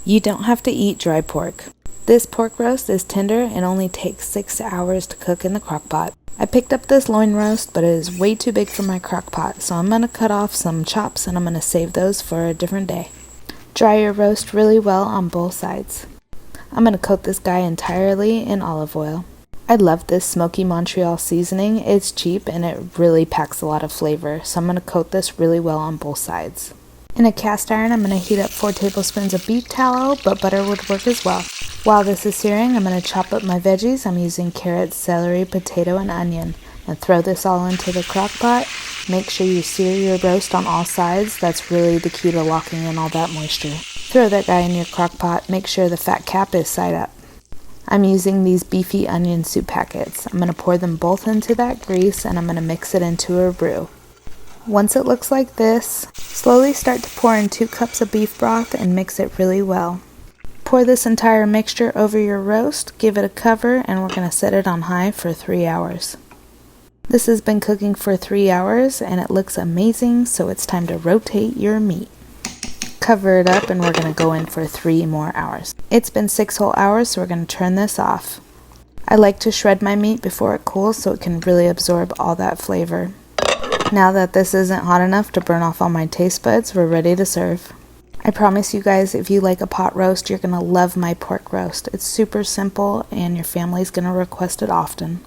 You don't have to eat dry pork. This pork roast is tender and only takes 6 hours to cook in the crock pot. I picked up this loin roast, but it is way too big for my crock pot, so I'm going to cut off some chops and I'm going to save those for a different day. Dry your roast really well on both sides. I'm going to coat this guy entirely in olive oil. I love this smoky Montreal seasoning. It's cheap and it really packs a lot of flavor, so I'm going to coat this really well on both sides. In a cast iron, I'm going to heat up 4 tablespoons of beef tallow, but butter would work as well. While this is searing, I'm going to chop up my veggies. I'm using carrots, celery, potato, and onion. And throw this all into the crock pot. Make sure you sear your roast on all sides. That's really the key to locking in all that moisture. Throw that guy in your crock pot. Make sure the fat cap is side up. I'm using these beefy onion soup packets. I'm going to pour them both into that grease and I'm going to mix it into a roux. Once it looks like this, slowly start to pour in 2 cups of beef broth and mix it really well. Pour this entire mixture over your roast, give it a cover, and we're going to set it on high for 3 hours. This has been cooking for 3 hours and it looks amazing, so it's time to rotate your meat. Cover it up and we're going to go in for 3 more hours. It's been 6 whole hours, so we're going to turn this off. I like to shred my meat before it cools so it can really absorb all that flavor. Now that this isn't hot enough to burn off all my taste buds, we're ready to serve. I promise you guys, if you like a pot roast, you're going to love my pork roast. It's super simple and your family's going to request it often.